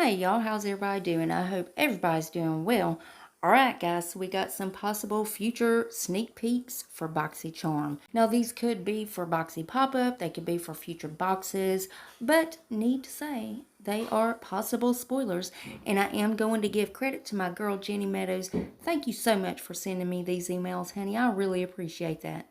Hey y'all, how's everybody doing? I hope everybody's doing well. Alright guys, so we got some possible future sneak peeks for BoxyCharm. Now these could be for Boxy Pop-Up, they could be for future boxes, but need to say, they are possible spoilers, and I am going to give credit to my girl Jenny Meadows. Thank you so much for sending me these emails, honey. I really appreciate that.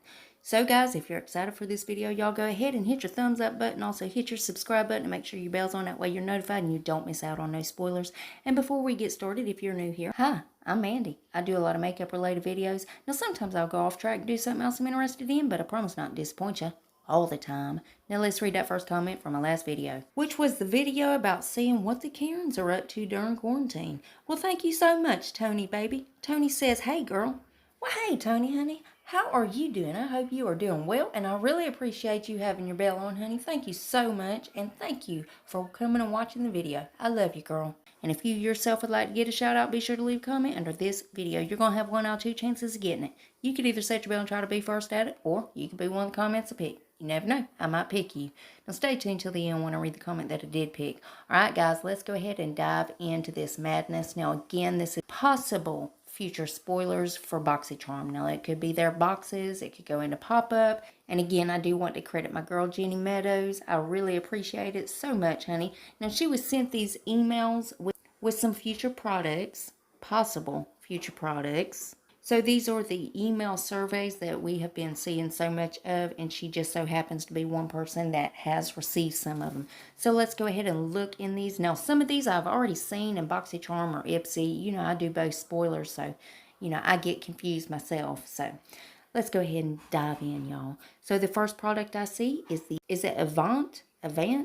So guys, if you're excited for this video, y'all go ahead and hit your thumbs up button. Also hit your subscribe button and make sure your bell's on. That way you're notified and you don't miss out on no spoilers. And before we get started, if you're new here, hi, I'm Mandy. I do a lot of makeup related videos. Now sometimes I'll go off track and do something else I'm interested in, but I promise not to disappoint you all the time. Now let's read that first comment from my last video, which was the video about seeing what the Karens are up to during quarantine. Well, thank you so much, Tony baby. Tony says, hey girl. Well, hey Tony honey. How are you doing? I hope you are doing well, and I really appreciate you having your bell on, honey. Thank you so much, and thank you for coming and watching the video. I love you, girl. And if you yourself would like to get a shout out, be sure to leave a comment under this video. You're going to have 1 out of 2 chances of getting it. You could either set your bell and try to be first at it, or you could be one of the comments to pick. You never know. I might pick you. Now stay tuned till the end when I read the comment that I did pick. Alright guys, let's go ahead and dive into this madness. Now again, this is possible future spoilers for BoxyCharm. Now it could be their boxes, it could go into pop-up, and again I do want to credit my girl Jenny Meadows. I really appreciate it so much, honey. Now she was sent these emails with some future products, possible future products. So these are the email surveys that we have been seeing so much of, and she just so happens to be one person that has received some of them. So let's go ahead and look in these. Now some of these I've already seen in BoxyCharm or Ipsy. You know, I do both spoilers, so you know I get confused myself. So let's go ahead and dive in, y'all. So the first product I see is it Avant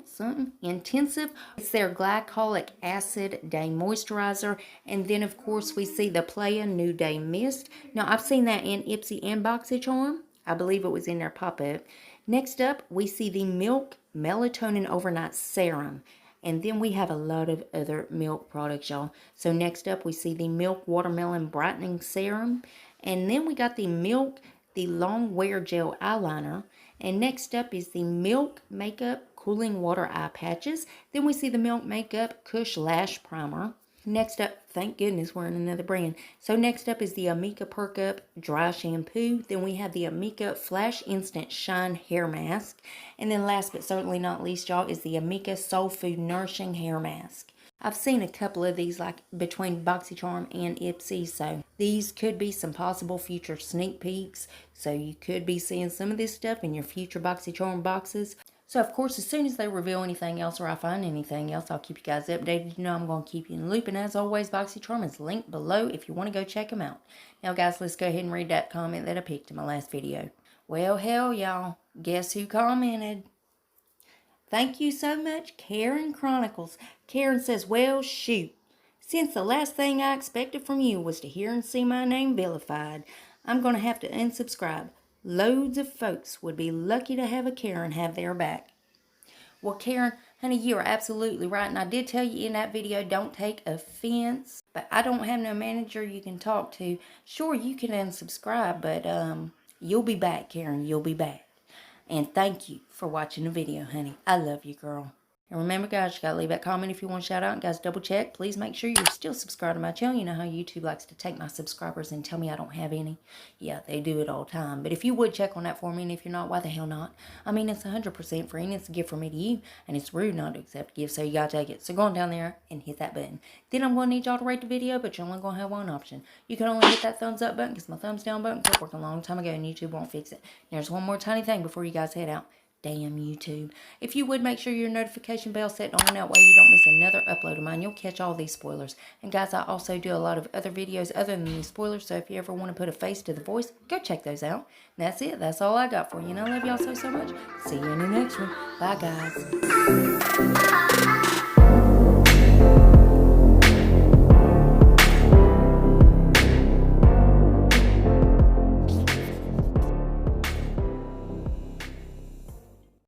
something intensive. It's their glycolic acid day moisturizer, and then of course we see the Playa New Day Mist. Now I've seen that in Ipsy and BoxyCharm. I believe it was in their pop-up. Next up we see the Milk Melatonin Overnight Serum, and then we have a lot of other milk products, y'all. So next up we see the Milk Watermelon Brightening Serum, and then we got the Milk the Long Wear Gel Eyeliner, and next up is the Milk Makeup Cooling Water Eye Patches. Then we see the Milk Makeup Kush Lash Primer. Next up, thank goodness we're in another brand. So next up is the Amika Perk Up Dry Shampoo. Then we have the Amika Flash Instant Shine Hair Mask. And then last but certainly not least, y'all, is the Amika Soul Food Nourishing Hair Mask. I've seen a couple of these like between BoxyCharm and Ipsy, so these could be some possible future sneak peeks. So you could be seeing some of this stuff in your future BoxyCharm boxes. So of course, as soon as they reveal anything else or I find anything else, I'll keep you guys updated. You know I'm going to keep you in the loop, and as always, BoxyCharm is linked below if you want to go check them out. Now guys, let's go ahead and read that comment that I picked in my last video. Well, hell y'all, guess who commented? Thank you so much, Karen Chronicles. Karen says, well, shoot. Since the last thing I expected from you was to hear and see my name vilified, I'm going to have to unsubscribe. Loads of folks would be lucky to have a Karen have their back. Well, Karen, honey, you are absolutely right. And I did tell you in that video, don't take offense. But I don't have no manager you can talk to. Sure, you can unsubscribe, but you'll be back, Karen. You'll be back. And thank you for watching the video, honey. I love you, girl. And remember, guys, you got to leave that comment if you want to shout out. And guys, double check. Please make sure you're still subscribed to my channel. You know how YouTube likes to take my subscribers and tell me I don't have any. Yeah, they do it all the time. But if you would check on that for me, and if you're not, why the hell not? I mean, it's 100% free, and it's a gift from me to you. And it's rude not to accept a gift, so you got to take it. So go on down there and hit that button. Then I'm going to need y'all to rate the video, but you're only going to have one option. You can only hit that thumbs up button because my thumbs down button quit working a long time ago, and YouTube won't fix it. And there's one more tiny thing before you guys head out. Damn YouTube. If you would make sure your notification bell set on, that way you don't miss another upload of mine. You'll catch all these spoilers. And guys, I also do a lot of other videos other than these spoilers, so if you ever want to put a face to the voice, go check those out. And that's it. That's all I got for you. And I love y'all so much. See you in the next one. Bye, guys.